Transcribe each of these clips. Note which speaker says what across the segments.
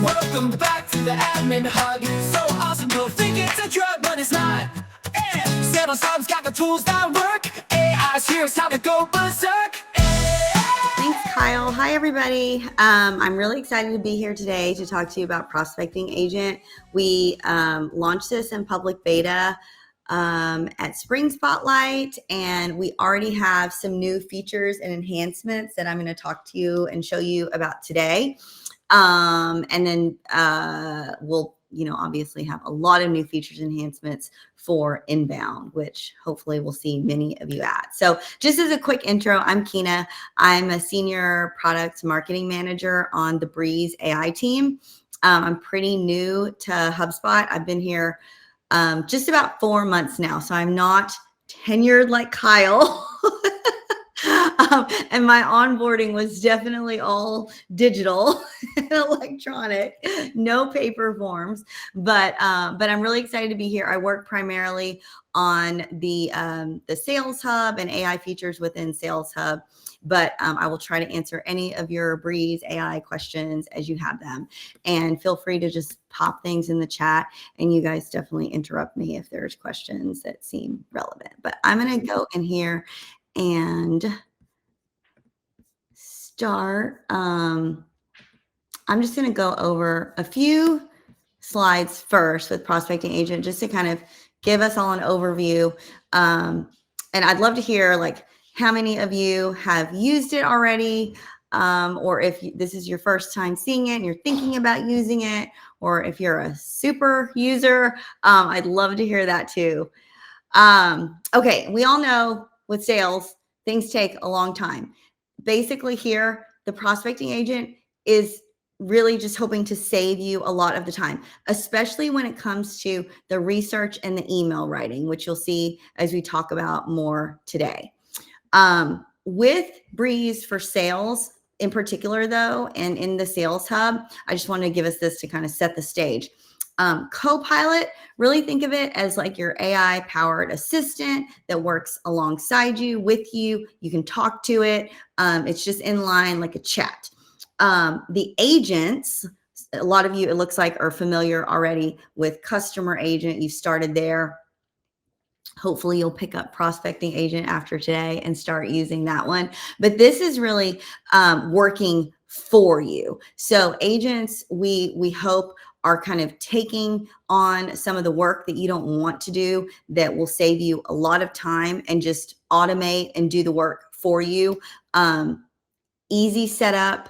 Speaker 1: Welcome back to the admin hug. So awesome, you'll think it's a drug, but it's not. And Sales Hub's got the tools that work. AI's here's how to go berserk.
Speaker 2: Thanks, Kyle. Hi, everybody. I'm really excited to be here today to talk to you about Prospecting Agent. We launched this in public beta at Spring Spotlight, and we already have some new features and enhancements that I'm going to talk to you and show you about today. And then we'll, obviously have a lot of new features and enhancements for inbound, which hopefully we'll see many of you at. So just as a quick intro, I'm Kina. I'm a senior product marketing manager on the Breeze AI team. I'm pretty new to HubSpot. I've been here just about 4 months now, so I'm not tenured like Kyle. And my onboarding was definitely all digital and electronic, no paper forms. But I'm really excited to be here. I work primarily on the Sales Hub and AI features within Sales Hub. But I will try to answer any of your Breeze AI questions as you have them. And feel free to just pop things in the chat, and you guys definitely interrupt me if there's questions that seem relevant. But I'm going to go in here and start. I'm just going to go over a few slides first with Prospecting Agent, just to kind of give us all an overview. And I'd love to hear how many of you have used it already, or if this is your first time seeing it and you're thinking about using it, or if you're a super user, I'd love to hear that too. Okay, we all know with sales, things take a long time. Basically here, the Prospecting Agent is really just hoping to save you a lot of the time, especially when it comes to the research and the email writing, which you'll see as we talk about more today. With Breeze for Sales in particular though, and in the Sales Hub, I just want to give us this to kind of set the stage. Copilot, really think of it as like your AI powered assistant that works alongside you, with you. You can talk to it. It's just in line like a chat. The agents, a lot of you, it looks like, are familiar already with Customer Agent. You've started there. Hopefully you'll pick up Prospecting Agent after today and start using that one. But this is really working for you. So agents, we hope, are kind of taking on some of the work that you don't want to do, that will save you a lot of time and just automate and do the work for you. Easy setup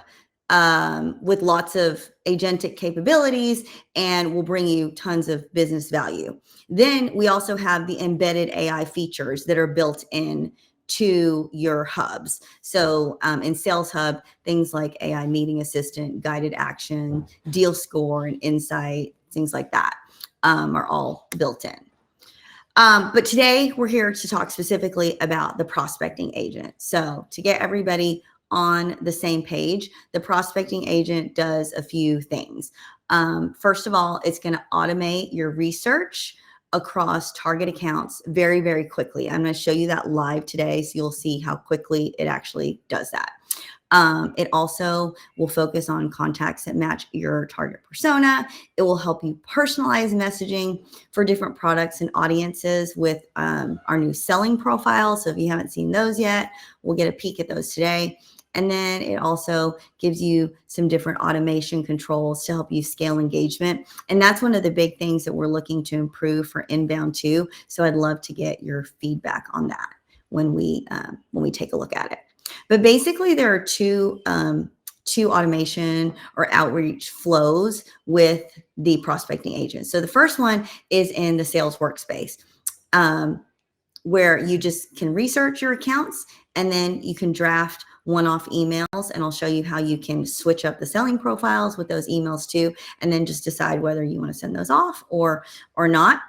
Speaker 2: with lots of agentic capabilities, and will bring you tons of business value. Then we also have the embedded AI features that are built in to your hubs. So in Sales Hub, things like AI Meeting Assistant, Guided Action, Deal Score, and Insight, things like that are all built in. But today we're here to talk specifically about the Prospecting Agent. So to get everybody on the same page, the Prospecting Agent does a few things. First of all, it's going to automate your research across target accounts very, very quickly. I'm going to show you that live today, so you'll see how quickly it actually does that. It also will focus on contacts that match your target persona. It will help you personalize messaging for different products and audiences with our new selling profiles. So if you haven't seen those yet, we'll get a peek at those today. And then it also gives you some different automation controls to help you scale engagement. And that's one of the big things that we're looking to improve for inbound too. So I'd love to get your feedback on that when we take a look at it. But basically there are two automation or outreach flows with the Prospecting Agent. So the first one is in the sales workspace, where you just can research your accounts, and then you can draft one-off emails, and I'll show you how you can switch up the selling profiles with those emails too, and then just decide whether you want to send those off or not.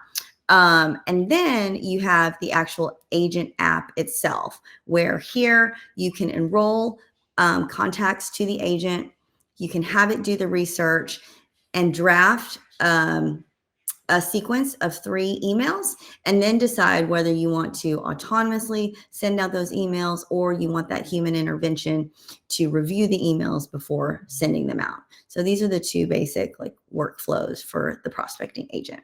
Speaker 2: And then you have the actual agent app itself, where here you can enroll contacts to the agent. You can have it do the research and draft a sequence of 3 emails, and then decide whether you want to autonomously send out those emails or you want that human intervention to review the emails before sending them out. So these are the 2 basic like workflows for the prospecting agent.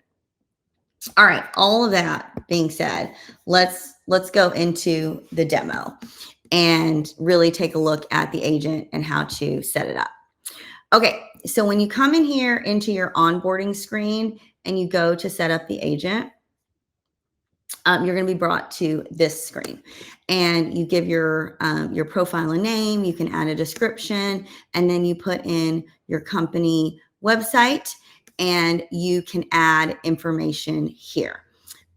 Speaker 2: All right, all of that being said, let's go into the demo and really take a look at the agent and how to set it up. Okay, so when you come in here into your onboarding screen and you go to set up the agent, you're going to be brought to this screen, and you give your profile a name. You can add a description, and then you put in your company website, and you can add information here.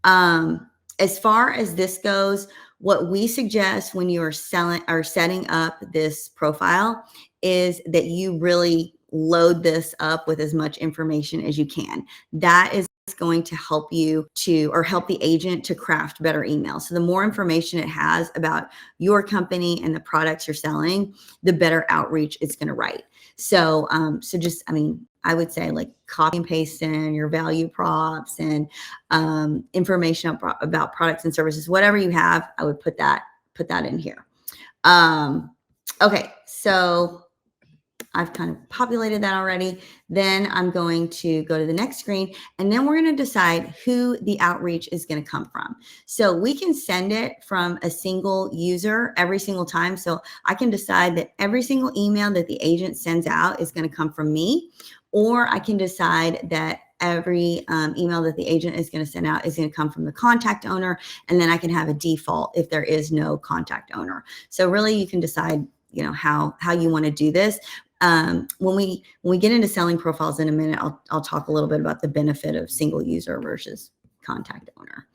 Speaker 2: As far as this goes, what we suggest when you are setting up this profile is that you really load this up with as much information as you can. That is going to help you help the agent to craft better emails. So the more information it has about your company and the products you're selling, the better outreach it's going to write. So, I would say like copy and paste in your value props and information about products and services, whatever you have, I would put that in here. Okay, so I've kind of populated that already. Then I'm going to go to the next screen, and then we're going to decide who the outreach is going to come from. So we can send it from a single user every single time. So I can decide that every single email that the agent sends out is going to come from me, or I can decide that every email that the agent is going to send out is going to come from the contact owner, and then I can have a default if there is no contact owner. So really you can decide, how you want to do this. When we get into selling profiles in a minute, I'll talk a little bit about the benefit of single user versus contact owner.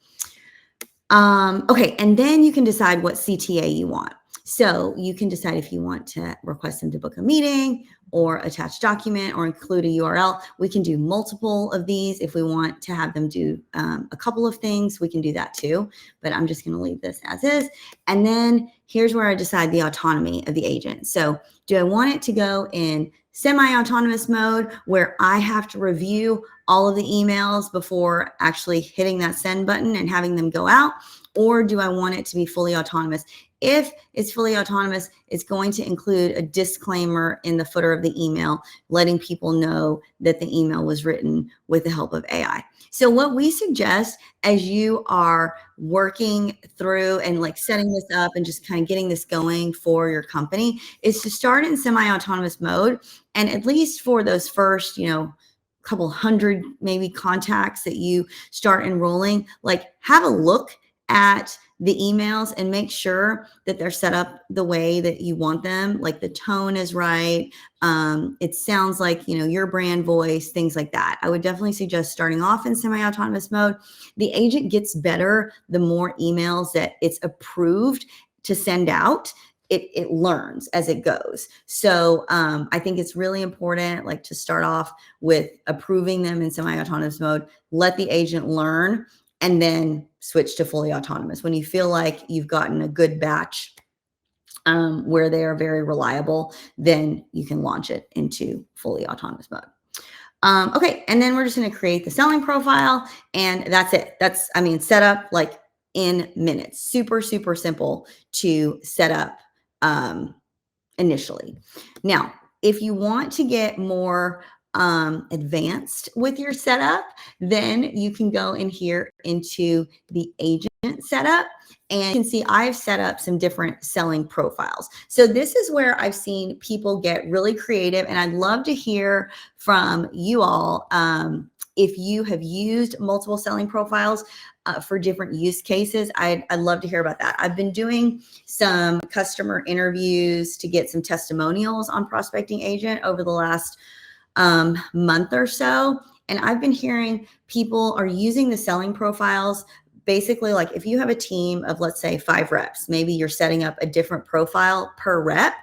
Speaker 2: Okay, and then you can decide what CTA you want. So you can decide if you want to request them to book a meeting or attach document or include a URL. We can do multiple of these. If we want to have them do a couple of things, we can do that too, but I'm just going to leave this as is. And then here's where I decide the autonomy of the agent. So do I want it to go in semi-autonomous mode where I have to review all of the emails before actually hitting that send button and having them go out? Or do I want it to be fully autonomous? If it's fully autonomous, it's going to include a disclaimer in the footer of the email, letting people know that the email was written with the help of AI. So what we suggest as you are working through and like setting this up and just kind of getting this going for your company is to start in semi-autonomous mode. And at least for those first, couple hundred maybe contacts that you start enrolling, like have a look at the emails and make sure that they're set up the way that you want them, like the tone is right. It sounds like, your brand voice, things like that. I would definitely suggest starting off in semi-autonomous mode. The agent gets better the more emails that it's approved to send out. It learns as it goes. So I think it's really important, like to start off with approving them in semi-autonomous mode, let the agent learn, and then switch to fully autonomous. When you feel like you've gotten a good batch where they are very reliable, then you can launch it into fully autonomous mode. Okay, and then we're just going to create the selling profile, and that's it. That's, set up like in minutes. Super, super simple to set up initially. Now, if you want to get more advanced with your setup, then you can go in here into the agent setup, and you can see I've set up some different selling profiles. So this is where I've seen people get really creative, and I'd love to hear from you all if you have used multiple selling profiles for different use cases. I'd love to hear about that. I've been doing some customer interviews to get some testimonials on Prospecting Agent over the last month or so. And I've been hearing people are using the selling profiles. Basically, like if you have a team of, let's say, 5 reps, maybe you're setting up a different profile per rep.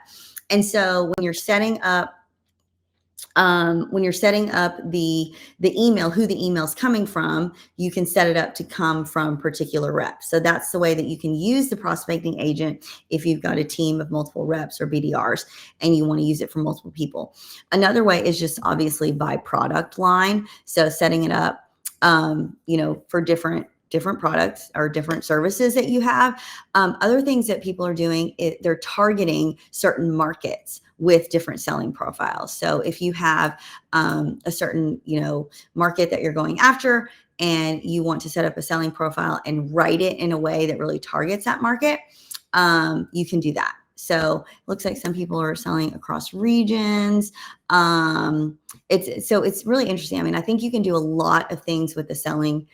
Speaker 2: And so when you're setting up the email, who the email's coming from, you can set it up to come from particular reps. So that's the way that you can use the prospecting agent if you've got a team of multiple reps or BDRs and you want to use it for multiple people. Another way is just obviously by product line. So setting it up for different products or different services that you have. Other things that people are doing, they're targeting certain markets with different selling profiles. So if you have a certain, market that you're going after, and you want to set up a selling profile and write it in a way that really targets that market, you can do that. So it looks like some people are selling across regions. It's really interesting. I mean, I think you can do a lot of things with the selling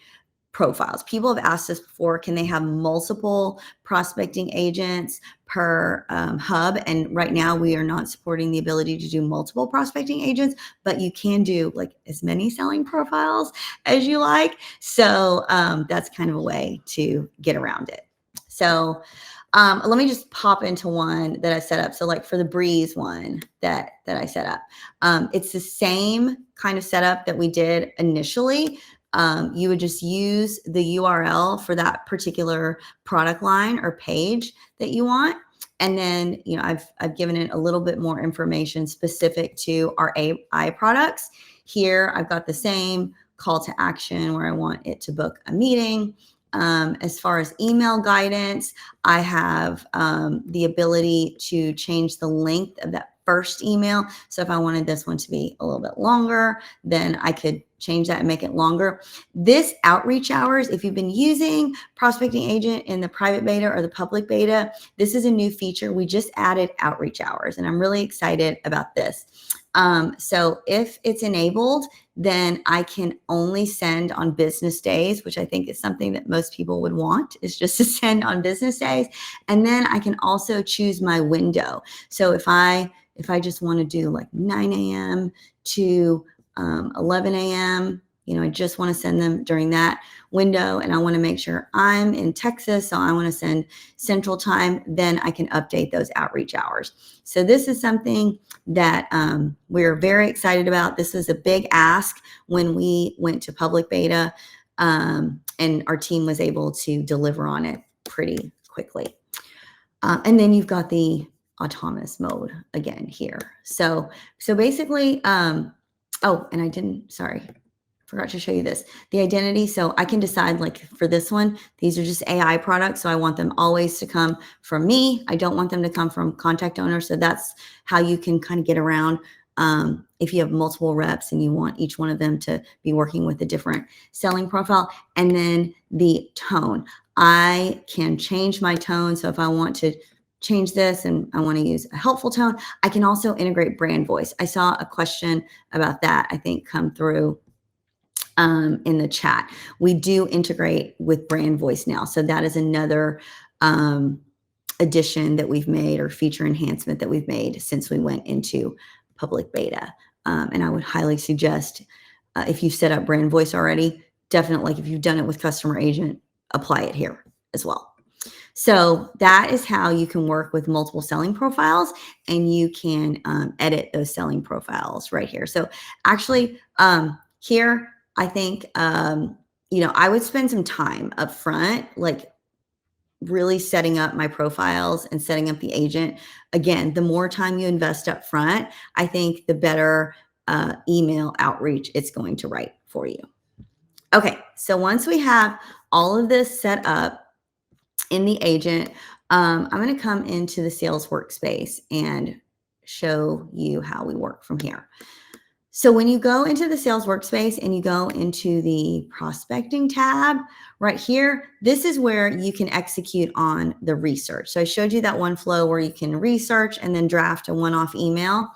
Speaker 2: profiles. People have asked us before, can they have multiple prospecting agents per hub? And right now we are not supporting the ability to do multiple prospecting agents, but you can do like as many selling profiles as you like. So that's kind of a way to get around it. So let me just pop into one that I set up. So like for the Breeze one that I set up, it's the same kind of setup that we did initially. You would just use the URL for that particular product line or page that you want. And then, I've given it a little bit more information specific to our AI products. Here, I've got the same call to action where I want it to book a meeting. As far as email guidance, I have the ability to change the length of that first email. So if I wanted this one to be a little bit longer, then I could change that and make it longer. This outreach hours, if you've been using Prospecting Agent in the private beta or the public beta, this is a new feature. We just added outreach hours, and I'm really excited about this. So if it's enabled, then I can only send on business days, which I think is something that most people would want, is just to send on business days. And then I can also choose my window. So if I just want to do like 9 a.m. to 11 a.m., I just want to send them during that window, and I want to make sure I'm in Texas, so I want to send Central Time, then I can update those outreach hours. So this is something that we're very excited about. This is a big ask when we went to public beta, and our team was able to deliver on it pretty quickly. And then you've got the autonomous mode again here. So basically, oh, and forgot to show you this, the identity. So I can decide, like for this one, these are just AI products. So I want them always to come from me. I don't want them to come from contact owner. So that's how you can kind of get around if you have multiple reps and you want each one of them to be working with a different selling profile. And then the tone, I can change my tone. So if I want to change this and I want to use a helpful tone, I can also integrate brand voice. I saw a question about that, I think, come through in the chat. We do integrate with brand voice now. So that is another addition that we've made, or feature enhancement that we've made since we went into public beta. And I would highly suggest, if you've set up brand voice already, definitely, like if you've done it with customer agent, apply it here as well. So that is how you can work with multiple selling profiles, and you can edit those selling profiles right here. So actually here, I think, I would spend some time up front, like really setting up my profiles and setting up the agent. Again, the more time you invest up front, I think the better email outreach it's going to write for you. Okay, so once we have all of this set up in the agent, I'm going to come into the sales workspace and show you how we work from here. So when you go into the sales workspace and you go into the prospecting tab right here, this is where you can execute on the research. So I showed you that one flow where you can research and then draft a one-off email.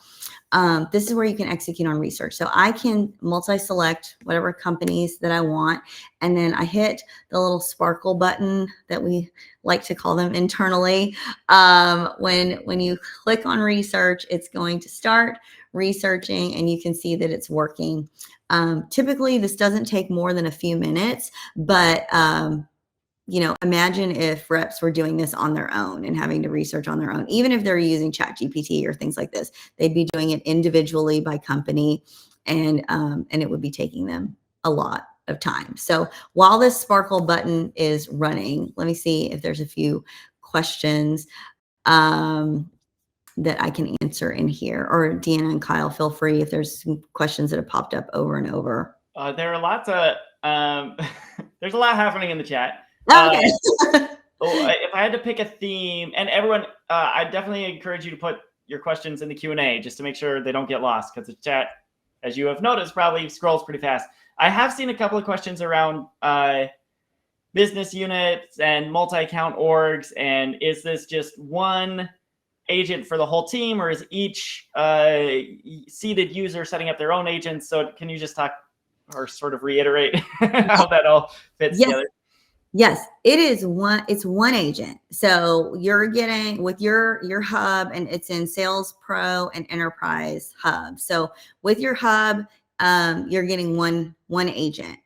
Speaker 2: This is where you can execute on research. So I can multi-select whatever companies that I want, and then I hit the little sparkle button that we like to call them internally. When you click on research, it's going to start researching, and you can see that it's working. Typically, this doesn't take more than a few minutes, but imagine if reps were doing this on their own and having to research on their own. Even if they're using ChatGPT or things like this, they'd be doing it individually by company, and it would be taking them a lot of time. So while this sparkle button is running, let me see if there's a few questions that I can answer in here. Or Deanna and Kyle, feel free if there's some questions that have popped up over and over.
Speaker 3: There are lots of there's a lot happening in the chat.
Speaker 2: Okay.
Speaker 3: If I had to pick a theme, and everyone, I definitely encourage you to put your questions in the Q&A just to make sure they don't get lost, because the chat, as you have noticed, probably scrolls pretty fast. I have seen a couple of questions around business units and multi-account orgs, and is this just one agent for the whole team, or is each seated user setting up their own agents? So can you just talk or sort of reiterate how that all fits together?
Speaker 2: Yes, it is one. It's one agent. So you're getting with your hub, and it's in Sales Pro and Enterprise Hub. So with your hub, you're getting one agent.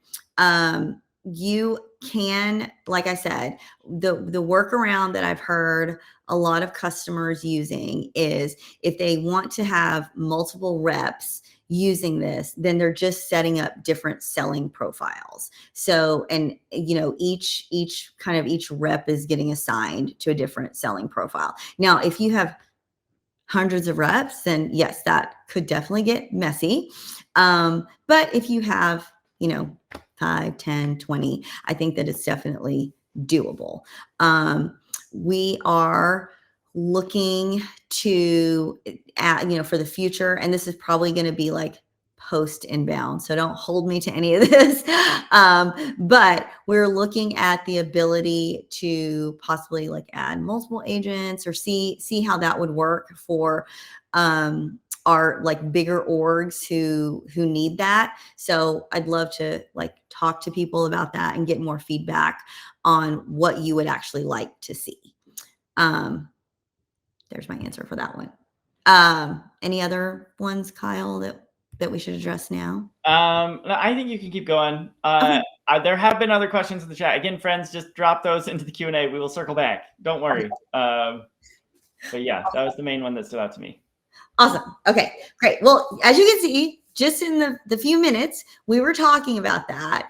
Speaker 2: You can, like I said, the workaround that I've heard a lot of customers using is if they want to have multiple reps using this, then they're just setting up different selling profiles. So, and each rep is getting assigned to a different selling profile. Now, if you have hundreds of reps, then yes, that could definitely get messy. But if you have, 5, 10, 20, I think that it's definitely doable. We are looking to add, for the future, and this is probably going to be like post inbound, so don't hold me to any of this. But we're looking at the ability to possibly like add multiple agents or see how that would work for our like bigger orgs who need that. So I'd love to like talk to people about that and get more feedback on what you would actually like to see. There's my answer for that one. Any other ones, Kyle, that we should address now?
Speaker 3: I think you can keep going.
Speaker 2: Okay.
Speaker 3: There have been other questions in the chat. Again, friends, just drop those into the Q&A. We will circle back. Don't worry. But yeah, that was the main one that stood out to me.
Speaker 2: Awesome. Okay, great. Well, as you can see, just in the few minutes we were talking about that,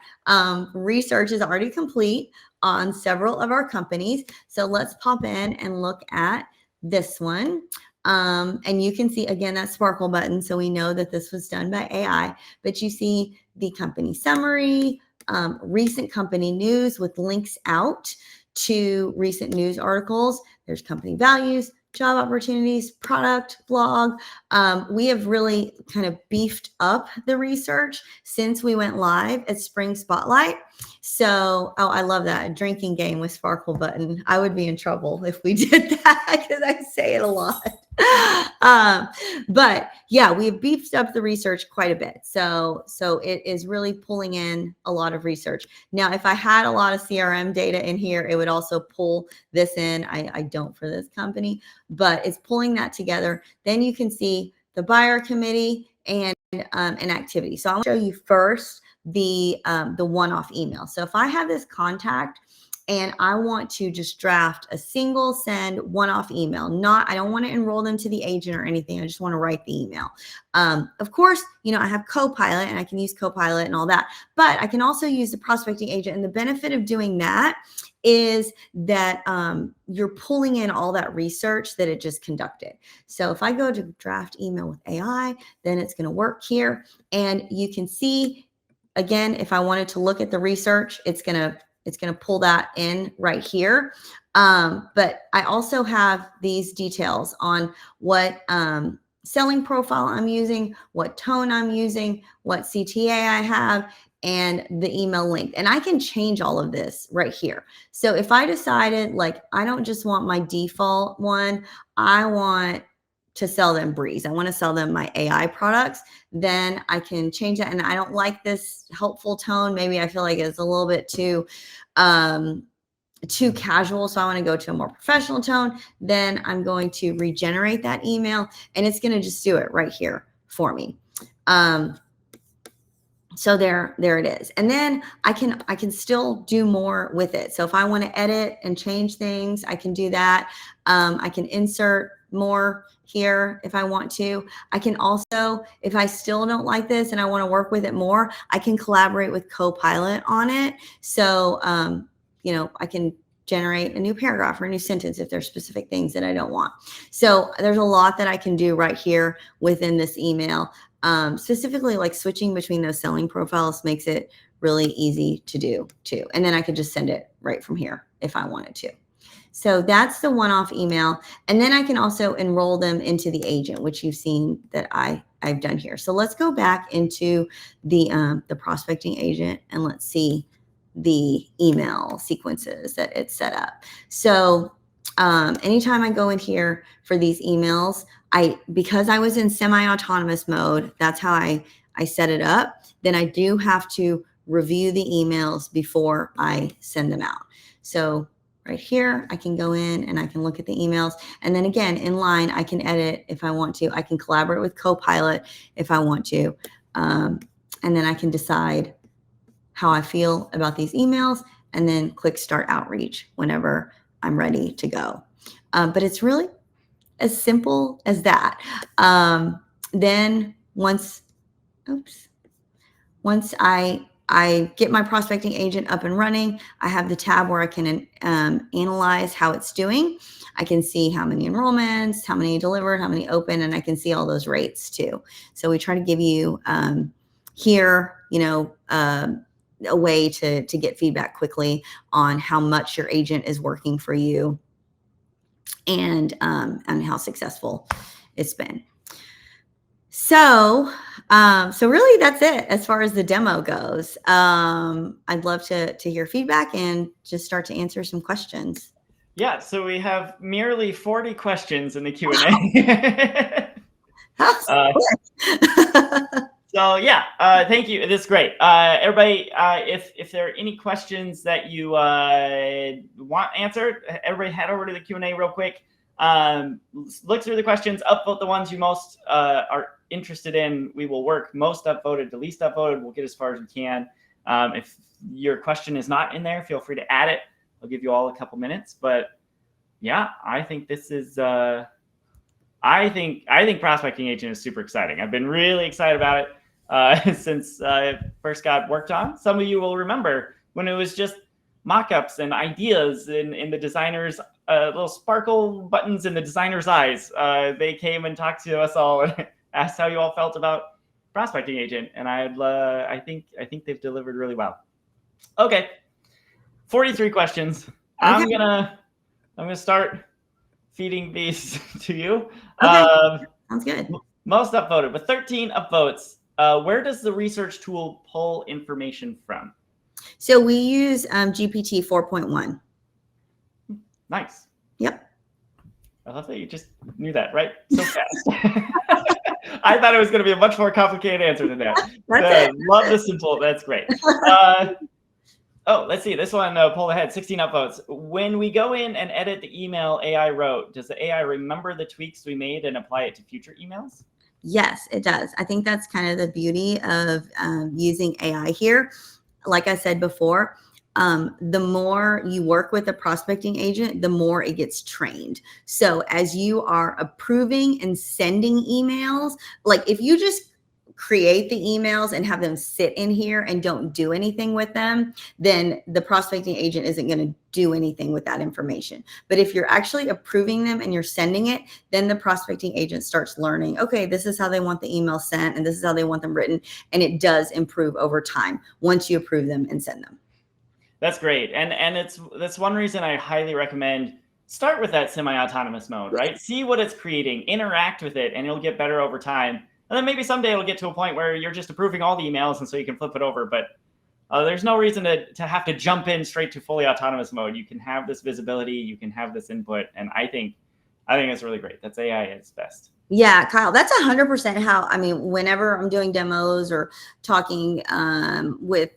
Speaker 2: research is already complete on several of our companies. So let's pop in and look at this one. And you can see, again, that sparkle button. So we know that this was done by AI, but you see the company summary, recent company news with links out to recent news articles. There's company values, job opportunities, product, blog. We have really kind of beefed up the research since we went live at Spring Spotlight. So, I love that. A drinking game with sparkle button. I would be in trouble if we did that because I say it a lot. But yeah, we've beefed up the research quite a bit. So it is really pulling in a lot of research. Now, if I had a lot of CRM data in here, it would also pull this in. I don't for this company, but it's pulling that together. Then you can see the buyer committee and an activity. So I want to show you first the one-off email. So if I have this contact and I want to just draft a single send one-off email, I don't want to enroll them to the agent or anything. I just want to write the email. Of course, I have Copilot and I can use Copilot and all that, but I can also use the prospecting agent. And the benefit of doing that is that you're pulling in all that research that it just conducted. So if I go to draft email with AI, then it's going to work here. And you can see, again, if I wanted to look at the research, it's going to pull that in right here. But I also have these details on what selling profile I'm using, what tone I'm using, what CTA I have, and the email length. And I can change all of this right here. So if I decided, like, I don't just want my default one, I want to sell them Breeze, I want to sell them my AI products, then I can change that. And I don't like this helpful tone. Maybe I feel like it's a little bit too casual. So I want to go to a more professional tone. Then I'm going to regenerate that email and it's going to just do it right here for me. So there it is. And then I can still do more with it. So if I want to edit and change things, I can do that. I can insert more here if I want to. I can also, if I still don't like this and I want to work with it more, I can collaborate with Copilot on it. So, I can generate a new paragraph or a new sentence if there's specific things that I don't want. So there's a lot that I can do right here within this email. Specifically, like switching between those selling profiles makes it really easy to do too. And then I could just send it right from here if I wanted to. So that's the one-off email. And then I can also enroll them into the agent, which you've seen that I've done here. So let's go back into the prospecting agent and let's see the email sequences that it's set up. So anytime I go in here for these emails, because I was in semi-autonomous mode, that's how I set it up. Then I do have to review the emails before I send them out. So right here, I can go in and I can look at the emails. And then again, in line, I can edit if I want to. I can collaborate with Copilot if I want to. And then I can decide how I feel about these emails and then click Start Outreach whenever I'm ready to go. But it's really as simple as that. Then once I get my prospecting agent up and running, I have the tab where I can analyze how it's doing. I can see how many enrollments, how many delivered, how many open, and I can see all those rates too. So we try to give you here, a way to get feedback quickly on how much your agent is working for you and how successful it's been. So really that's it as far as the demo goes. I'd love to hear feedback and just start to answer some questions.
Speaker 3: Yeah, so we have merely 40 questions in the Q&A. So yeah, thank you. This is great. Everybody, if there are any questions that you want answered, everybody head over to the Q&A real quick. Look through the questions, upvote the ones you most are interested in. We will work most upvoted to least upvoted. We'll get as far as we can. If your question is not in there, feel free to add it. I'll give you all a couple minutes. But yeah, I think this is I think Prospecting Agent is super exciting. I've been really excited about it since I first got worked on. Some of you will remember when it was just mock-ups and ideas in the designer's little sparkle buttons in the designer's eyes. They came and talked to us all and asked how you all felt about Prospecting Agent, and I think they've delivered really well. Okay, 43 questions. Okay. I'm gonna start feeding these to you.
Speaker 2: Okay. Sounds good.
Speaker 3: Most upvoted with 13 upvotes. Where does the research tool pull information from?
Speaker 2: So we use GPT 4.1.
Speaker 3: Nice.
Speaker 2: Yep.
Speaker 3: I love that you just knew that right so fast. I thought it was going to be a much more complicated answer than that.
Speaker 2: That's it.
Speaker 3: Love the simple. That's great. Oh, let's see. This one pulled ahead, 16 upvotes. When we go in and edit the email AI wrote, does the AI remember the tweaks we made and apply it to future emails?
Speaker 2: Yes, it does. I think that's kind of the beauty of using AI here. Like I said before, the more you work with a prospecting agent, the more it gets trained. So as you are approving and sending emails, like if you just create the emails and have them sit in here and don't do anything with them, then the prospecting agent isn't going to do anything with that information. But if you're actually approving them and you're sending it, then the prospecting agent starts learning, okay, this is how they want the email sent and this is how they want them written. And it does improve over time once you approve them and send them.
Speaker 3: That's great. And that's one reason I highly recommend start with that semi-autonomous mode, right? See what it's creating, interact with it, and you'll get better over time. And then maybe someday it'll get to a point where you're just approving all the emails and so you can flip it over. But there's no reason to have to jump in straight to fully autonomous mode. You can have this visibility, you can have this input. And I think it's really great. That's AI at its best.
Speaker 2: Yeah, Kyle, that's 100% how, whenever I'm doing demos or talking with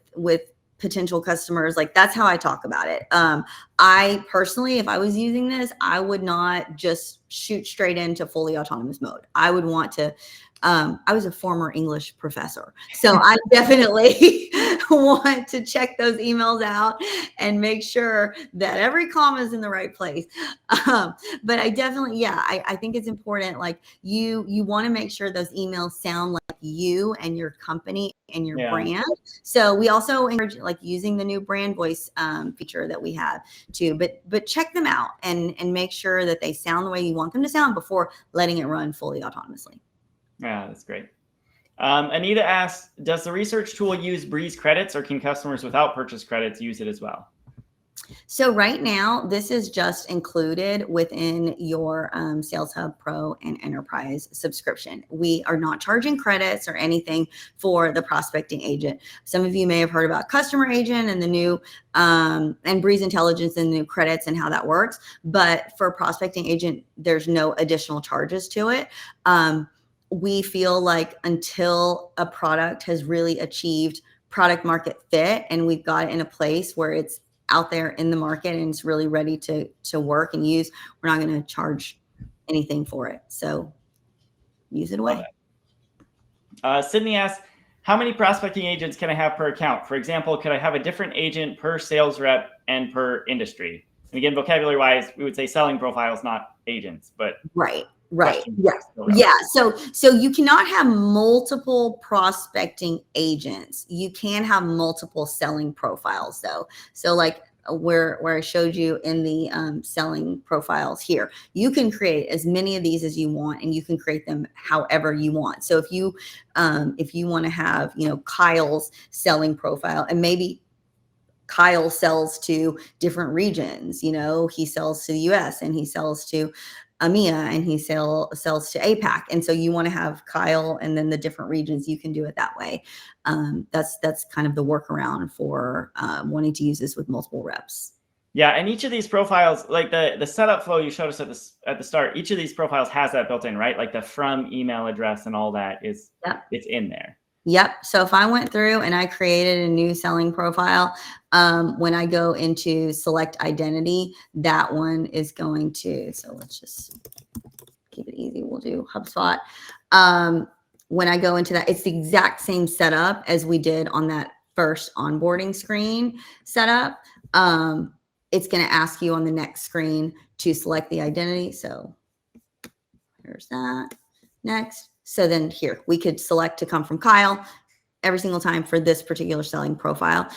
Speaker 2: potential customers, like that's how I talk about it. I personally, if I was using this, I would not just shoot straight into fully autonomous mode. I would want to, I was a former English professor, so I definitely want to check those emails out and make sure that every comma is in the right place. But I definitely, I think it's important. Like you want to make sure those emails sound like you and your company and your brand. So we also encourage like using the new brand voice feature that we have too, but check them out and make sure that they sound the way you want them to sound before letting it run fully autonomously.
Speaker 3: Yeah, that's great. Anita asks, does the research tool use Breeze credits, or can customers without purchase credits use it as well?
Speaker 2: So right now, this is just included within your Sales Hub Pro and Enterprise subscription. We are not charging credits or anything for the prospecting agent. Some of you may have heard about Customer Agent and the new and Breeze Intelligence and the new credits and how that works. But for Prospecting Agent, there's no additional charges to it. We feel like until a product has really achieved product market fit and we've got it in a place where it's out there in the market and it's really ready to work and use, we're not going to charge anything for it. So use it away.
Speaker 3: Sydney asks, how many prospecting agents can I have per account? For example, could I have a different agent per sales rep and per industry? And again, vocabulary wise, we would say selling profiles, not agents, but
Speaker 2: right. Yeah. So you cannot have multiple prospecting agents. You can have multiple selling profiles though. So like where I showed you in the selling profiles here, you can create as many of these as you want, and you can create them however you want. So if you want to have, Kyle's selling profile, and maybe Kyle sells to different regions, he sells to the US and he sells to EMEA and he sells to APAC. And so you want to have Kyle and then the different regions, you can do it that way. That's kind of the workaround for wanting to use this with multiple reps.
Speaker 3: Yeah, and each of these profiles, like the setup flow you showed us at the start, each of these profiles has that built in, right? Like the from email address and all that it's in there.
Speaker 2: Yep. So if I went through and I created a new selling profile, when I go into select identity, that one is going to, so let's just keep it easy. We'll do HubSpot. When I go into that, it's the exact same setup as we did on that first onboarding screen setup. It's going to ask you on the next screen to select the identity. So here's that. Next. So then here, we could select to come from Kyle every single time for this particular selling profile.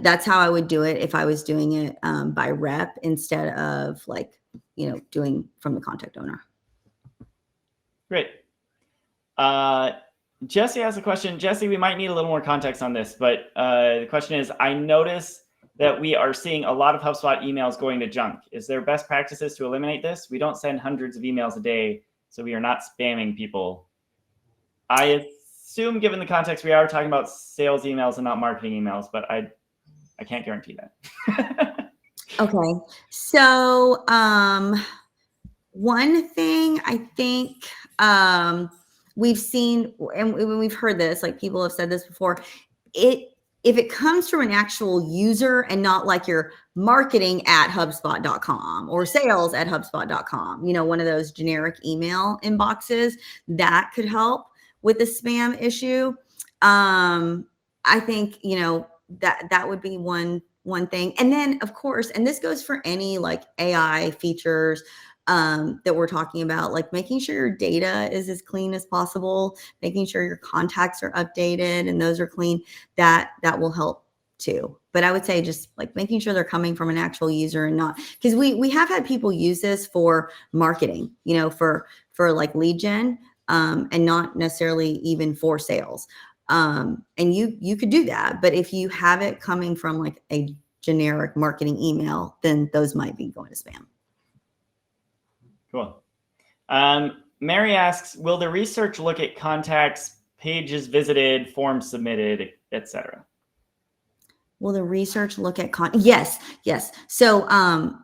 Speaker 2: That's how I would do it if I was doing it by rep instead of doing from the contact owner.
Speaker 3: Great. Jesse has a question. Jesse, we might need a little more context on this, but the question is, I notice that we are seeing a lot of HubSpot emails going to junk. Is there best practices to eliminate this? We don't send hundreds of emails a day, so we are not spamming people. I assume, given the context, we are talking about sales emails and not marketing emails, but I can't guarantee that.
Speaker 2: Okay. So one thing I think we've seen, and we've heard this, like people have said this before, if it comes from an actual user and not like your marketing at HubSpot.com or sales at HubSpot.com, one of those generic email inboxes, that could help with the spam issue. I think, that would be one thing. And then of course, and this goes for any like AI features that we're talking about, like making sure your data is as clean as possible, making sure your contacts are updated and those are clean, that will help too. But I would say just like making sure they're coming from an actual user and not, because we have had people use this for marketing, for like lead gen. And not necessarily even for sales. And you could do that, but if you have it coming from like a generic marketing email, then those might be going to spam.
Speaker 3: Cool. Mary asks, will the research look at contacts, pages visited, forms submitted, etc.?
Speaker 2: Will the research look at yes. So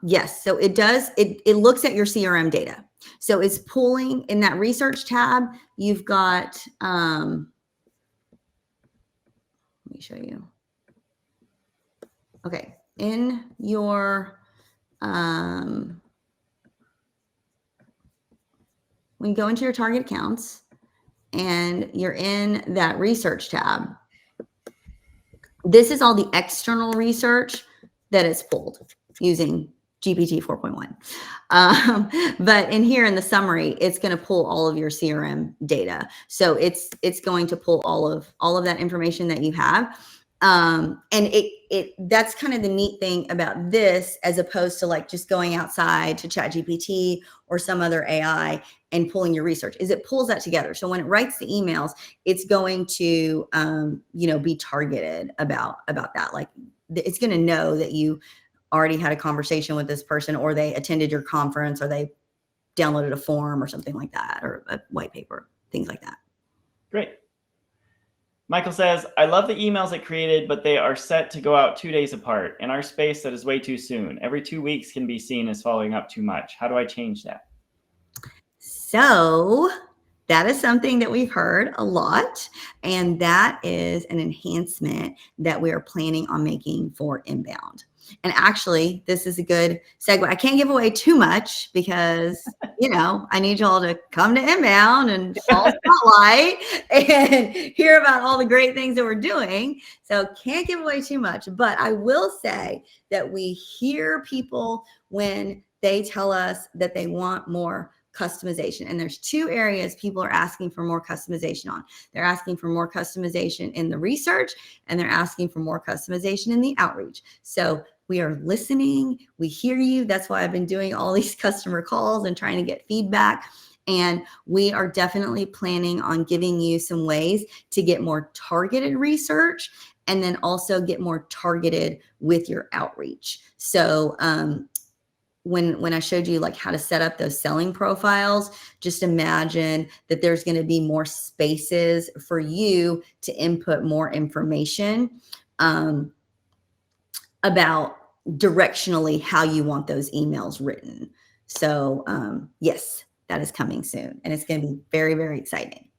Speaker 2: yes, so it does, it looks at your CRM data. So it's pulling in that research tab. You've got, let me show you. Okay. In your, when you go into your target accounts and you're in that research tab, this is all the external research that is pulled using GPT 4.1. But in here in the summary, it's going to pull all of your CRM data. So it's going to pull all of that information that you have. And that's kind of the neat thing about this, as opposed to like just going outside to ChatGPT or some other AI and pulling your research, is it pulls that together. So when it writes the emails, it's going to, be targeted about that. Like it's going to know that you already had a conversation with this person, or they attended your conference, or they downloaded a form or something like that, or a white paper, things like that.
Speaker 3: Great. Michael says, I love the emails it created, but they are set to go out 2 days apart. In our space, that is way too soon. Every 2 weeks can be seen as following up too much. How do I change that?
Speaker 2: So that is something that we've heard a lot, and that is an enhancement that we are planning on making for inbound. And actually, this is a good segue. I can't give away too much because, I need y'all to come to inbound and follow Spotlight and hear about all the great things that we're doing. So can't give away too much, but I will say that we hear people when they tell us that they want more customization. And there's 2 areas people are asking for more customization on. They're asking for more customization in the research, and they're asking for more customization in the outreach. So we are listening. We hear you. That's why I've been doing all these customer calls and trying to get feedback. And we are definitely planning on giving you some ways to get more targeted research, and then also get more targeted with your outreach. So, when I showed you like how to set up those selling profiles, just imagine that there's going to be more spaces for you to input more information about directionally how you want those emails written. So yes, that is coming soon, and it's going to be very, very exciting.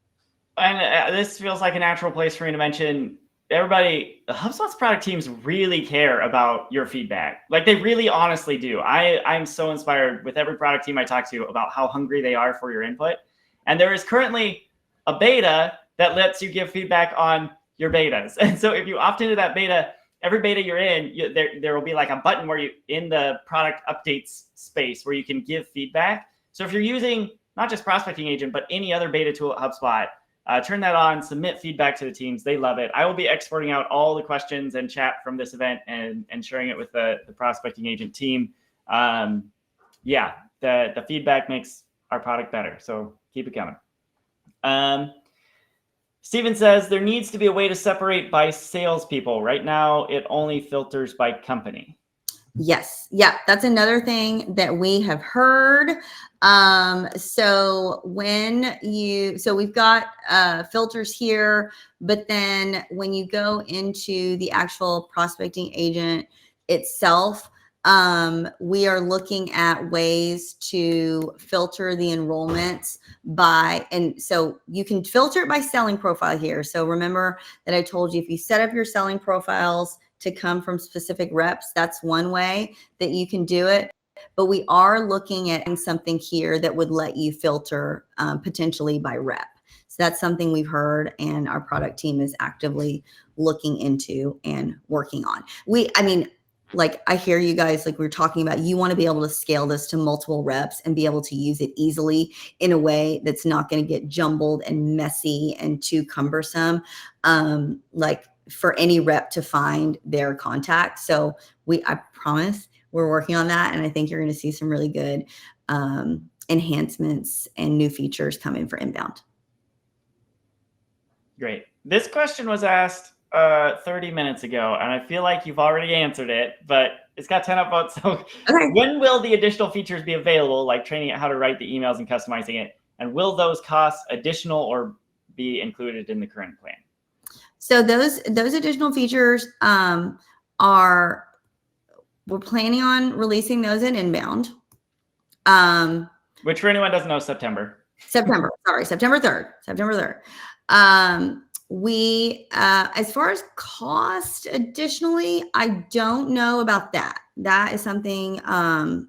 Speaker 3: And this feels like a natural place for me to mention, everybody, HubSpot's product teams really care about your feedback. Like they really honestly do. I'm so inspired with every product team I talk to about how hungry they are for your input. And there is currently a beta that lets you give feedback on your betas. And so if you opt into that beta, every beta you're in, there will be like a button where you, in the product updates space, where you can give feedback. So if you're using not just Prospecting Agent, but any other beta tool at HubSpot, turn that on, submit feedback to the teams. They love it. I will be exporting out all the questions and chat from this event and sharing it with the Prospecting Agent team. The feedback makes our product better. So keep it coming. Steven says, there needs to be a way to separate by salespeople. Right now, it only filters by company.
Speaker 2: Yes. Yeah. That's another thing that we have heard. So we've got filters here, but then when you go into the actual Prospecting Agent itself, we are looking at ways to filter the enrollments and so you can filter it by selling profile here. So remember that I told you, if you set up your selling profiles to come from specific reps, that's one way that you can do it. But we are looking at something here that would let you filter potentially by rep. So that's something we've heard, and our product team is actively looking into and working on. I hear you guys, like we're talking about, you want to be able to scale this to multiple reps and be able to use it easily in a way that's not going to get jumbled and messy and too cumbersome. For any rep to find their contact. So I promise we're working on that. And I think you're going to see some really good enhancements and new features coming for inbound.
Speaker 3: Great. This question was asked 30 minutes ago, and I feel like you've already answered it, but it's got 10 upvotes. So okay. When will the additional features be available, like training it how to write the emails and customizing it? And will those costs additional or be included in the current plan?
Speaker 2: So those additional features we're planning on releasing those in inbound.
Speaker 3: Which, for anyone who doesn't know, September
Speaker 2: 3rd. As far as cost additionally, I don't know about that. That is something I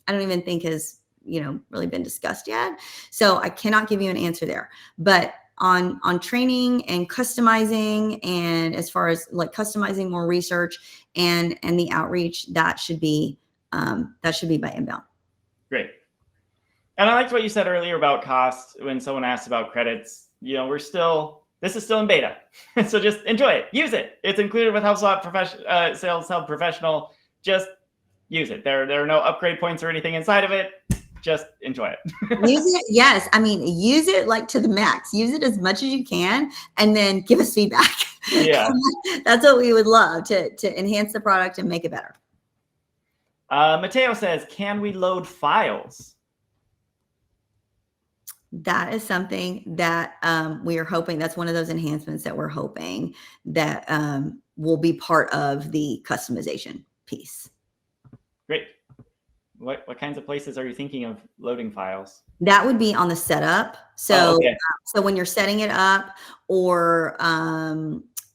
Speaker 2: don't even think has really been discussed yet. So I cannot give you an answer there. But on training and customizing, and as far as like customizing more research and the outreach, that should be by inbound.
Speaker 3: Great. And I liked what you said earlier about cost when someone asked about credits. We're still This is still in beta. So just enjoy it. Use it. It's included with HubSpot Sales Hub Professional. Just use it. There are no upgrade points or anything inside of it. Just enjoy it.
Speaker 2: Use it. Yes. I mean, use it like to the max. Use it as much as you can and then give us feedback.
Speaker 3: Yeah.
Speaker 2: That's what we would love to enhance the product and make it better.
Speaker 3: Mateo says, can we load files?
Speaker 2: That is something that we are hoping, that's one of those enhancements that we're hoping that will be part of the customization piece.
Speaker 3: Great. What kinds of places are you thinking of loading files?
Speaker 2: That would be on the setup. So,
Speaker 3: okay.
Speaker 2: So when you're setting it up or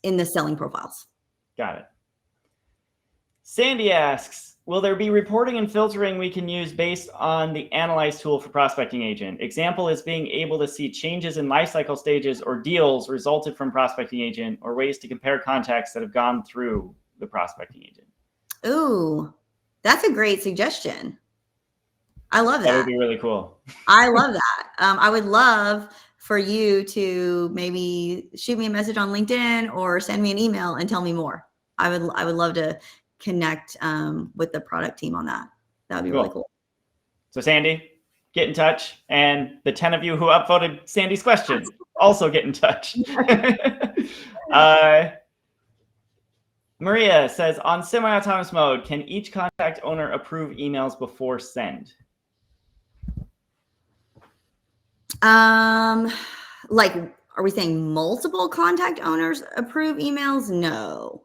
Speaker 2: in the selling profiles.
Speaker 3: Got it. Sandy asks, will there be reporting and filtering we can use based on the Analyze tool for Prospecting Agent? Example is being able to see changes in lifecycle stages or deals resulted from Prospecting Agent, or ways to compare contacts that have gone through the Prospecting Agent.
Speaker 2: Ooh, that's a great suggestion. I love that.
Speaker 3: That would be really cool.
Speaker 2: I love that. I would love for you to maybe shoot me a message on LinkedIn or send me an email and tell me more. I would love to connect with the product team on that. That would be really cool.
Speaker 3: So Sandy, get in touch. And the 10 of you who upvoted Sandy's questions, also get in touch. Maria says, on semi-autonomous mode, can each contact owner approve emails before send?
Speaker 2: Like, are we saying multiple contact owners approve emails? No.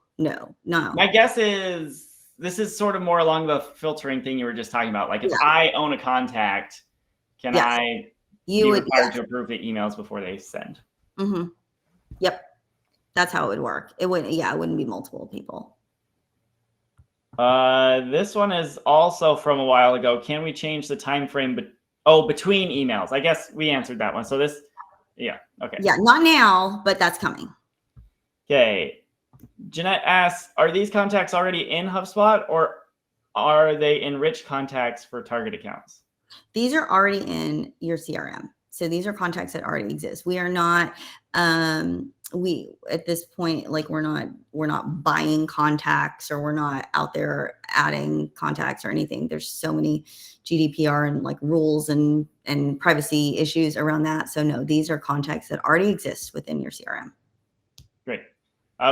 Speaker 3: My guess is this is sort of more along the filtering thing you were just talking about. Like if I own a contact, can I be required to approve the emails before they send?
Speaker 2: Mm-hmm. Yep. That's how it would work. It wouldn't be multiple people.
Speaker 3: This one is also from a while ago. Can we change the time frame between emails? I guess we answered that one. So this, okay.
Speaker 2: Yeah, not now, but that's coming.
Speaker 3: Okay. Jeanette asks, are these contacts already in HubSpot, or are they enriched contacts for target accounts?
Speaker 2: These are already in your CRM. So these are contacts that already exist. We are not, at this point, like we're not buying contacts, or we're not out there adding contacts or anything. There's so many GDPR and like rules and privacy issues around that. So no, these are contacts that already exist within your CRM. Great.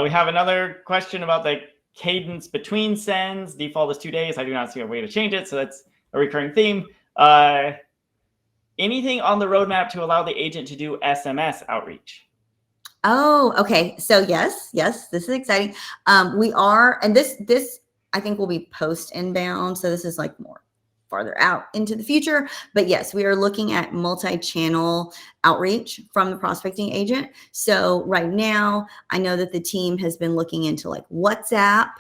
Speaker 3: We have another question about the cadence between sends. Default is 2 days. I do not see a way to change it, so that's a recurring theme. Anything on the roadmap to allow the agent to do SMS outreach?
Speaker 2: Oh, okay. So yes, this is exciting. We are, and this I think will be post inbound. So this is like more farther out into the future, but yes, we are looking at multi-channel outreach from the prospecting agent. So right now, I know that the team has been looking into like WhatsApp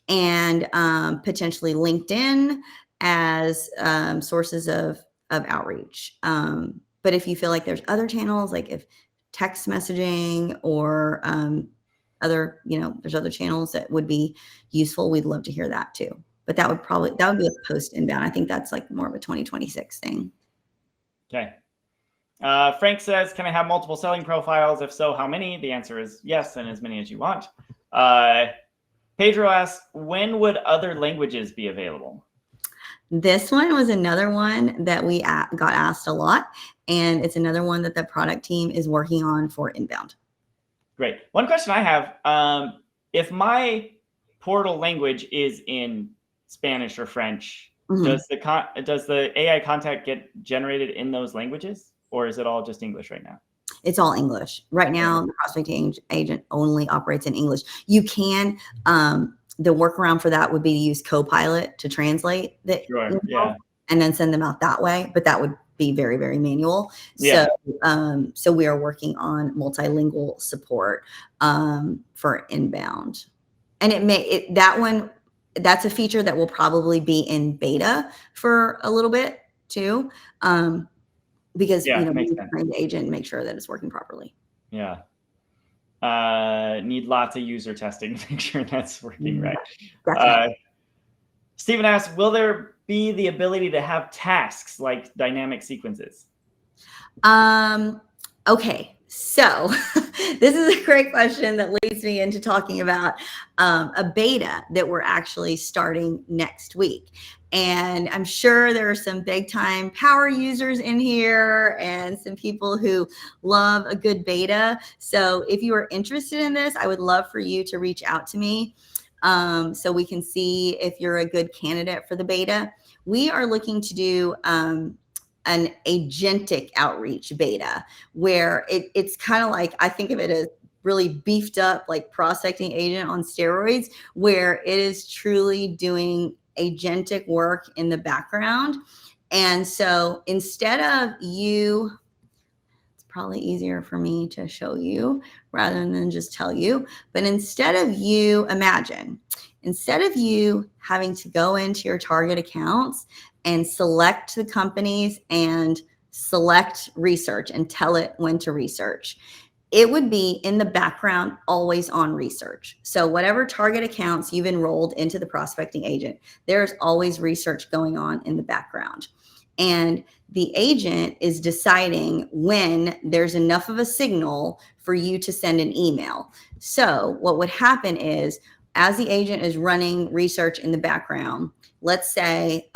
Speaker 2: and potentially LinkedIn as sources of outreach. But if you feel like there's other channels, like if text messaging or there's other channels that would be useful, we'd love to hear that too. But that would be a post inbound. I think that's like more of a 2026 thing.
Speaker 3: Okay. Frank says, can I have multiple selling profiles? If so, how many? The answer is yes, and as many as you want. Pedro asks, when would other languages be available?
Speaker 2: This one was another one that we got asked a lot, and it's another one that the product team is working on for inbound.
Speaker 3: Great. One question I have, if my portal language is in Spanish or French, does the AI contact get generated in those languages, or is it all just English right now?
Speaker 2: It's all English. Right now, the prospecting agent only operates in English. You can, the workaround for that would be to use Copilot to translate the info and then send them out that way, but that would be very, very manual.
Speaker 3: Yeah.
Speaker 2: So we are working on multilingual support for inbound. And that's a feature that will probably be in beta for a little bit too, because we train the agent and make sure that it's working properly.
Speaker 3: Yeah. Need lots of user testing to make sure that's working right. Stephen asks, will there be the ability to have tasks like dynamic sequences?
Speaker 2: Okay. So this is a great question that leads me into talking about a beta that we're actually starting next week. And I'm sure there are some big time power users in here and some people who love a good beta. So if you are interested in this, I would love for you to reach out to me so we can see if you're a good candidate for the beta. We are looking to do an agentic outreach beta where it's kind of like, I think of it as really beefed up like prospecting agent on steroids, where it is truly doing agentic work in the background. And so instead of you, it's probably easier for me to show you rather than just tell you, but instead of you having to go into your target accounts and select the companies and select research and tell it when to research, it would be in the background, always on research. So whatever target accounts you've enrolled into the prospecting agent, there's always research going on in the background. And the agent is deciding when there's enough of a signal for you to send an email. So what would happen is, as the agent is running research in the background, let's say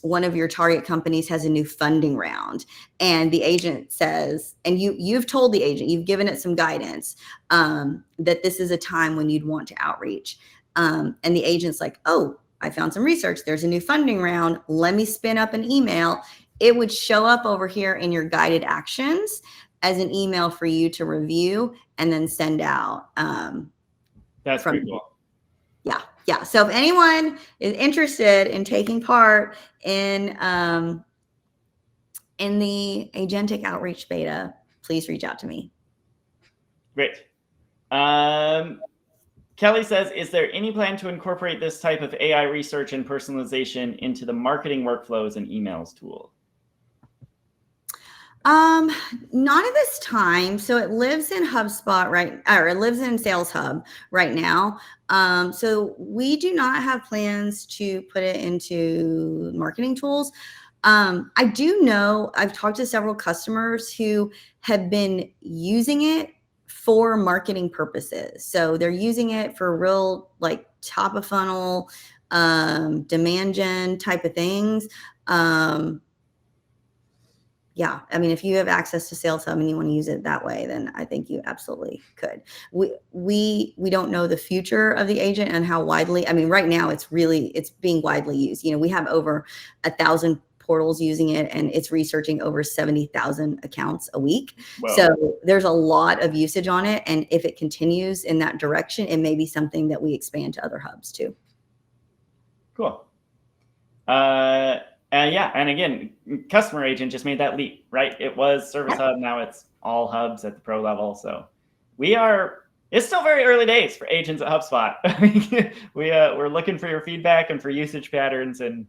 Speaker 2: one of your target companies has a new funding round, and the agent says, and you've told the agent, you've given it some guidance that this is a time when you'd want to outreach. And the agent's like, oh, I found some research. There's a new funding round. Let me spin up an email. It would show up over here in your guided actions as an email for you to review and then send out.
Speaker 3: That's pretty cool.
Speaker 2: Yeah. So if anyone is interested in taking part in the agentic outreach beta, please reach out to me.
Speaker 3: Great. Kelly says, is there any plan to incorporate this type of AI research and personalization into the marketing workflows and emails tool?
Speaker 2: Not at this time. So it lives in HubSpot, right? Or it lives in Sales Hub right now. So we do not have plans to put it into marketing tools. I do know I've talked to several customers who have been using it for marketing purposes. So they're using it for real, like top of funnel, demand gen type of things. Yeah, I mean, if you have access to Sales Hub and you want to use it that way, then I think you absolutely could. We don't know the future of the agent and how widely. I mean, right now it's being widely used. You know, we have over 1,000 portals using it, and it's researching over 70,000 accounts a week.
Speaker 3: Wow.
Speaker 2: So there's a lot of usage on it, and if it continues in that direction, it may be something that we expand to other hubs too.
Speaker 3: Cool. Yeah, and again, Customer Agent just made that leap, right? It was Service Hub, now it's all hubs at the pro level. So it's still very early days for agents at HubSpot. We're looking for your feedback and for usage patterns, and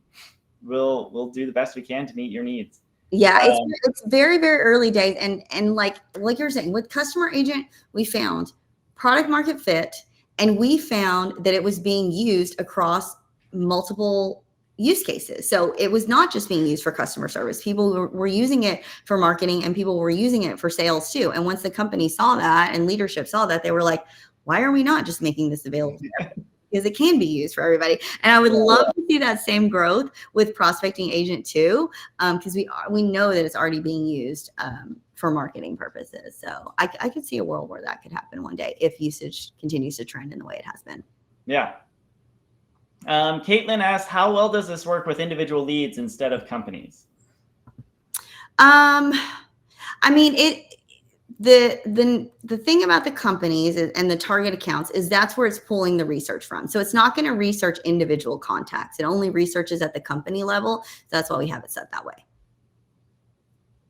Speaker 3: we'll do the best we can to meet your needs.
Speaker 2: Yeah, it's very, very early days. And like you're saying, with Customer Agent, we found product market fit, and we found that it was being used across multiple use cases. So it was not just being used for customer service. People were using it for marketing, and people were using it for sales too. And once the company saw that and leadership saw that, they were like, why are we not just making this available to everybody? Because it can be used for everybody. And I would love to see that same growth with Prospecting Agent too, because we know that it's already being used for marketing purposes. So I could see a world where that could happen one day if usage continues to trend in the way it has been.
Speaker 3: Yeah. Caitlin asked, how well does this work with individual leads instead of companies?
Speaker 2: I mean, the thing about the companies and the target accounts is that's where it's pulling the research from. So it's not going to research individual contacts. It only researches at the company level. So that's why we have it set that way.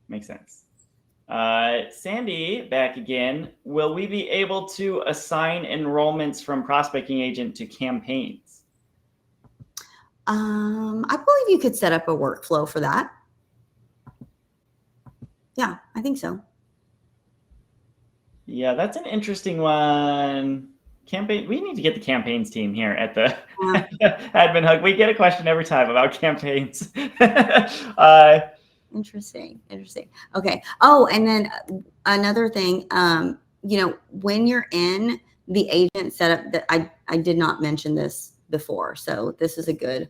Speaker 3: Makes sense. Sandy, back again. Will we be able to assign enrollments from Prospecting Agent to campaigns?
Speaker 2: I believe you could set up a workflow for that. Yeah, I think so.
Speaker 3: Yeah, that's an interesting one. We need to get the campaigns team here at the Admin Hug. We get a question every time about campaigns.
Speaker 2: Interesting. Okay. Oh, and then another thing, when you're in the agent setup, that I did not mention this before, so this is a good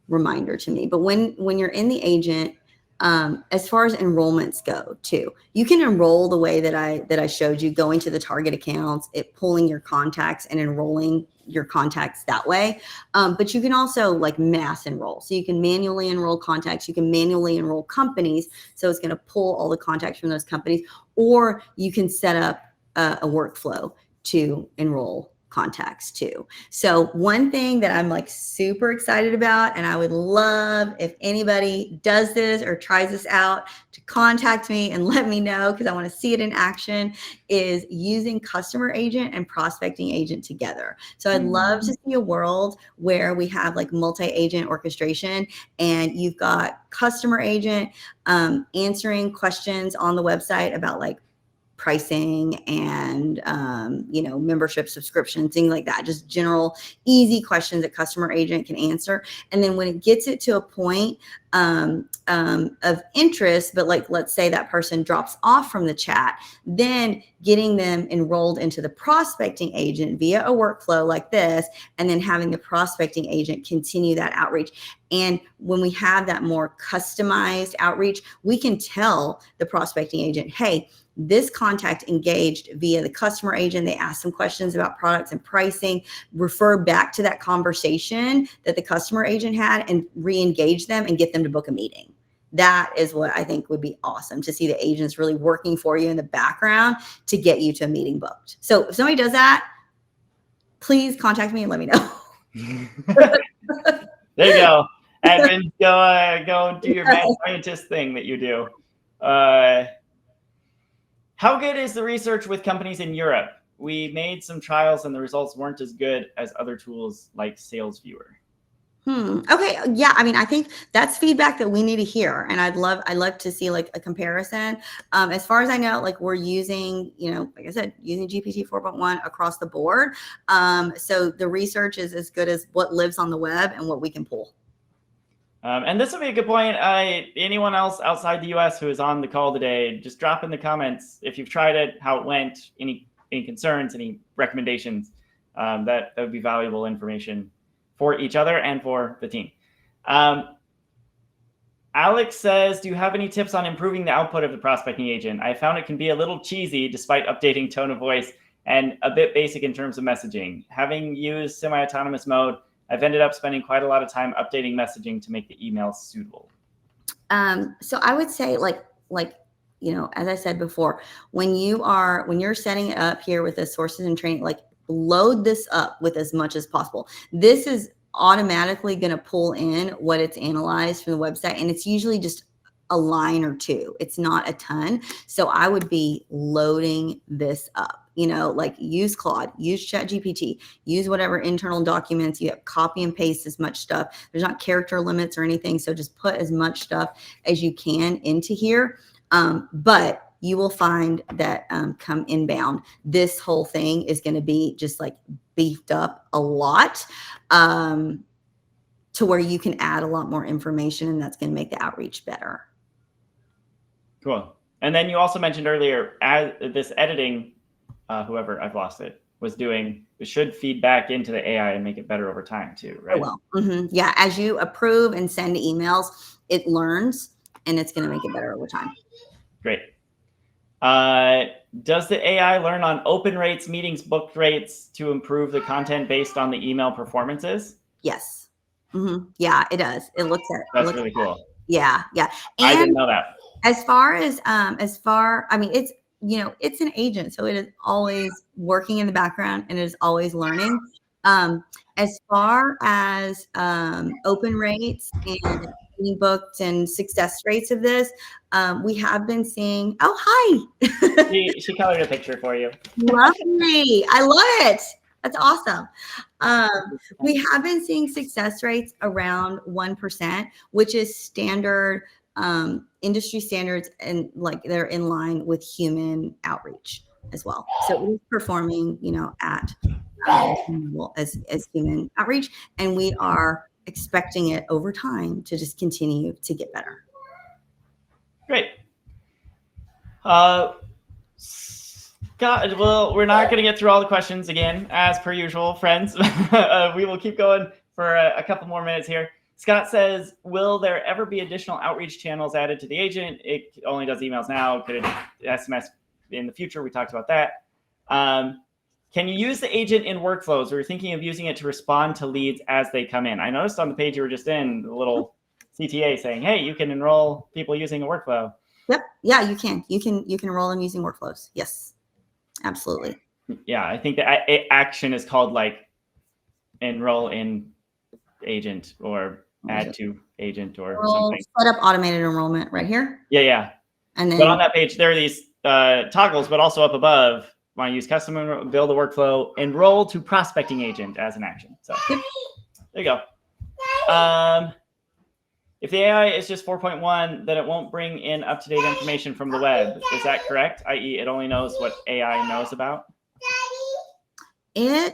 Speaker 2: reminder to me. But when you're in the agent, as far as enrollments go too, you can enroll the way that I showed you, going to the target accounts, it pulling your contacts and enrolling your contacts that way. But you can also like mass enroll. So you can manually enroll contacts, you can manually enroll companies. So it's going to pull all the contacts from those companies, or you can set up a workflow to enroll contacts too. So one thing that I'm like super excited about, and I would love if anybody does this or tries this out to contact me and let me know, because I want to see it in action, is using customer agent and prospecting agent together. So I'd love to see a world where we have like multi-agent orchestration, and you've got customer agent answering questions on the website about like pricing and membership subscription, things like that, just general easy questions that customer agent can answer. And then when it gets it to a point of interest, but like let's say that person drops off from the chat, then getting them enrolled into the prospecting agent via a workflow like this, and then having the prospecting agent continue that outreach. And when we have that more customized outreach, we can tell the prospecting agent, hey, this contact engaged via the customer agent. They asked some questions about products and pricing, refer back to that conversation that the customer agent had and re-engage them and get them to book a meeting. That is what I think would be awesome, to see the agents really working for you in the background to get you to a meeting booked. So if somebody does that, please contact me and let me know.
Speaker 3: There you go. Edmund, go do your mad scientist thing that you do. How good is the research with companies in Europe? We made some trials and the results weren't as good as other tools like SalesViewer.
Speaker 2: Okay. Yeah. I mean, I think that's feedback that we need to hear. And I'd love to see like a comparison. As far as I know, like we're using, like I said, using GPT 4.1 across the board. So the research is as good as what lives on the web and what we can pull.
Speaker 3: And this would be a good point. Anyone else outside the US who is on the call today, just drop in the comments if you've tried it, how it went, any concerns, any recommendations. That would be valuable information for each other and for the team. Alex says, do you have any tips on improving the output of the prospecting agent? I found it can be a little cheesy despite updating tone of voice and a bit basic in terms of messaging. Having used semi-autonomous mode, I've ended up spending quite a lot of time updating messaging to make the emails suitable.
Speaker 2: So I would say like, as I said before, when you're setting it up here with the sources and training, like load this up with as much as possible. This is automatically going to pull in what it's analyzed from the website. And it's usually just a line or two. It's not a ton. So I would be loading this up. Like use Claude, use ChatGPT, use whatever internal documents you have, copy and paste as much stuff. There's not character limits or anything. So just put as much stuff as you can into here. But you will find that come inbound, this whole thing is going to be just like beefed up a lot to where you can add a lot more information, and that's going to make the outreach better.
Speaker 3: Cool. And then you also mentioned earlier, as this editing, whoever, I've lost it, was doing, it should feed back into the AI and make it better over time too, right?
Speaker 2: Oh, well, yeah. As you approve and send emails, it learns and it's going to make it better over time.
Speaker 3: Great. Does the AI learn on open rates, meetings booked rates to improve the content based on the email performances?
Speaker 2: Yes. Yeah, it does. It looks at
Speaker 3: That's really cool.
Speaker 2: Yeah. And
Speaker 3: I didn't know that.
Speaker 2: As far, I mean, it's, it's an agent, so it is always working in the background and it is always learning. As far as open rates and being booked and success rates of this, we have been seeing, oh, hi.
Speaker 3: She colored a picture for you.
Speaker 2: Lovely. I love it. That's awesome. We have been seeing success rates around 1%, which is standard industry standards, and like they're in line with human outreach as well. So it is performing, at as human outreach, and we are expecting it over time to just continue to get better.
Speaker 3: Great. Scott, well, we're not going to get through all the questions again, as per usual, friends. We will keep going for a couple more minutes here. Scott says, will there ever be additional outreach channels added to the agent? It only does emails now. Could it SMS in the future? We talked about that. Can you use the agent in workflows? We're thinking of using it to respond to leads as they come in. I noticed on the page you were just in, the little CTA saying, hey, you can enroll people using a workflow.
Speaker 2: Yep. Yeah, you can. You can enroll them using workflows. Yes, absolutely.
Speaker 3: Yeah, I think that action is called like enroll in agent or add to agent or something.
Speaker 2: Set up automated enrollment right here.
Speaker 3: Yeah.
Speaker 2: And then,
Speaker 3: but on that page, there are these toggles, but also up above, want to use custom build a workflow, enroll to prospecting agent as an action. So there you go. If the AI is just 4.1, then it won't bring in up-to-date information from the web. Is that correct? I.e., it only knows what AI knows about?
Speaker 2: I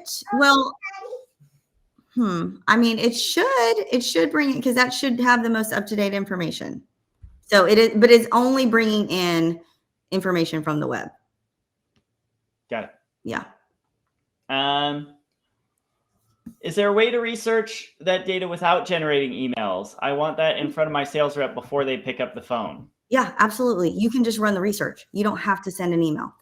Speaker 2: mean, it should bring it, because that should have the most up-to-date information. So it is, but it's only bringing in information from the web.
Speaker 3: Got it.
Speaker 2: Yeah.
Speaker 3: Is there a way to research that data without generating emails? I want that in front of my sales rep before they pick up the phone.
Speaker 2: Yeah, absolutely. You can just run the research. You don't have to send an email.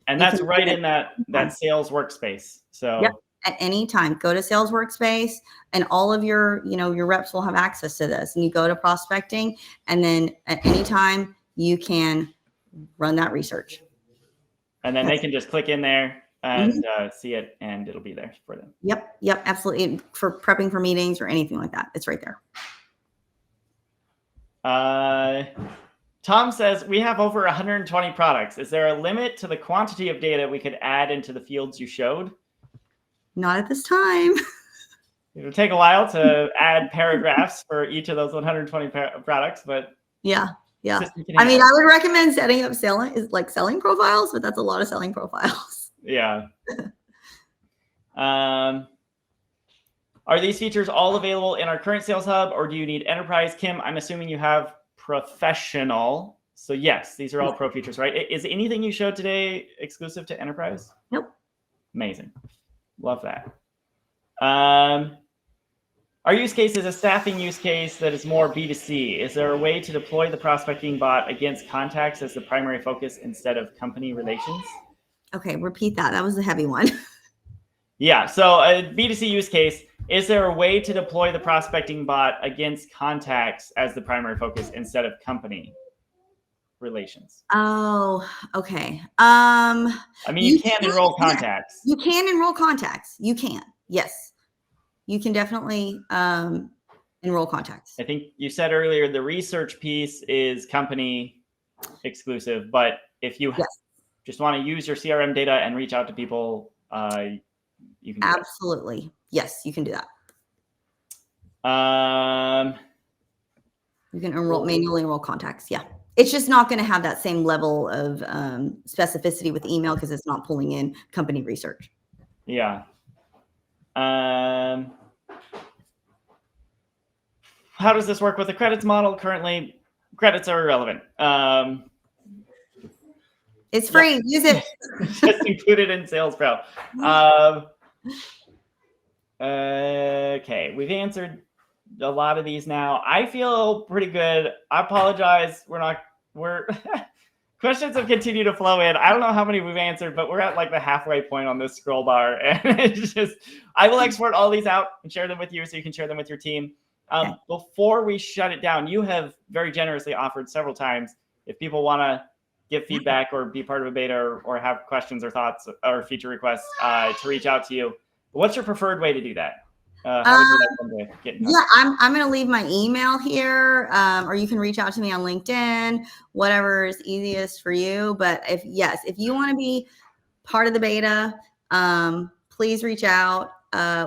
Speaker 3: And that's right in that sales workspace. So
Speaker 2: yep. At any time, go to sales workspace, and all of your reps will have access to this. And you go to prospecting, and then at any time you can run that research.
Speaker 3: And then they can just click in there and see it, and it'll be there for them.
Speaker 2: Yep, absolutely. For prepping for meetings or anything like that, it's right there.
Speaker 3: Tom says, we have over 120 products. Is there a limit to the quantity of data we could add into the fields you showed? Not
Speaker 2: at this time.
Speaker 3: It'll take a while to add paragraphs for each of those 120 products, but
Speaker 2: yeah. I mean, I would recommend setting up selling profiles, but that's a lot of selling profiles.
Speaker 3: Yeah. Are these features all available in our current Sales Hub, or do you need enterprise? Kim, I'm assuming you have professional. So yes, these are all pro features, right? Is anything you showed today exclusive to enterprise?
Speaker 2: Nope.
Speaker 3: Amazing. Love that. Our use case is a staffing use case that is more B2C. Is there a way to deploy the prospecting bot against contacts as the primary focus instead of company relations?
Speaker 2: Okay, repeat that. That was a heavy one.
Speaker 3: Yeah, so a B2C use case, is there a way to deploy the prospecting bot against contacts as the primary focus instead of company relations?
Speaker 2: Oh, okay.
Speaker 3: I mean, you can enroll contacts.
Speaker 2: You can enroll contacts. You can, yes. You can definitely enroll contacts.
Speaker 3: I think you said earlier the research piece is company exclusive, but if you just want to use your CRM data and reach out to people, you can do
Speaker 2: absolutely that. Yes, you can do that. You can manually enroll contacts. Yeah, it's just not going to have that same level of specificity with email because it's not pulling in company research.
Speaker 3: Yeah. How does this work with the credits model? Currently, credits are irrelevant.
Speaker 2: It's free. Use it.
Speaker 3: Just included in Sales Pro. Okay, we've answered a lot of these now. I feel pretty good. I apologize. We're questions have continued to flow in. I don't know how many we've answered, but we're at like the halfway point on this scroll bar. And it's just, I will export all these out and share them with you so you can share them with your team. Before we shut it down, you have very generously offered several times, if people want to give feedback or be part of a beta or have questions or thoughts or feature requests, to reach out to you. What's your preferred way to do that? How would you like them to get in touch?
Speaker 2: Yeah, I'm going to leave my email here, or you can reach out to me on LinkedIn, whatever is easiest for you. But if you want to be part of the beta, please reach out.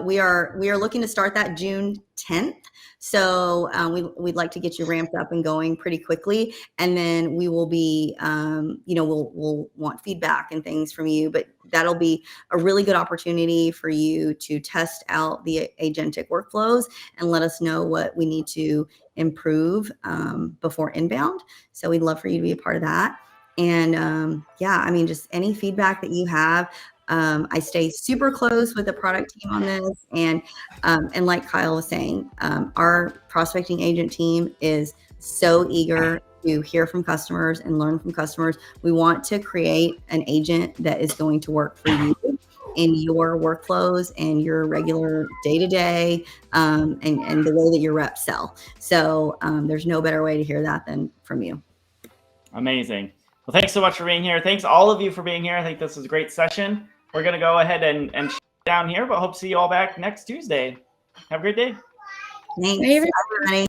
Speaker 2: We are looking to start that June 10th. So we'd like to get you ramped up and going pretty quickly. And then we will be, we'll want feedback and things from you, but that'll be a really good opportunity for you to test out the agentic workflows and let us know what we need to improve before inbound. So we'd love for you to be a part of that. And yeah, I mean, just any feedback that you have. I stay super close with the product team on this. And like Kyle was saying, our prospecting agent team is so eager to hear from customers and learn from customers. We want to create an agent that is going to work for you in your workflows and your regular day-to-day and the way that your reps sell. So there's no better way to hear that than from you.
Speaker 3: Amazing. Well, thanks so much for being here. Thanks all of you for being here. I think this was a great session. We're going to go ahead and shut down here, but hope to see you all back next Tuesday. Have a great day.
Speaker 2: Thanks, everybody.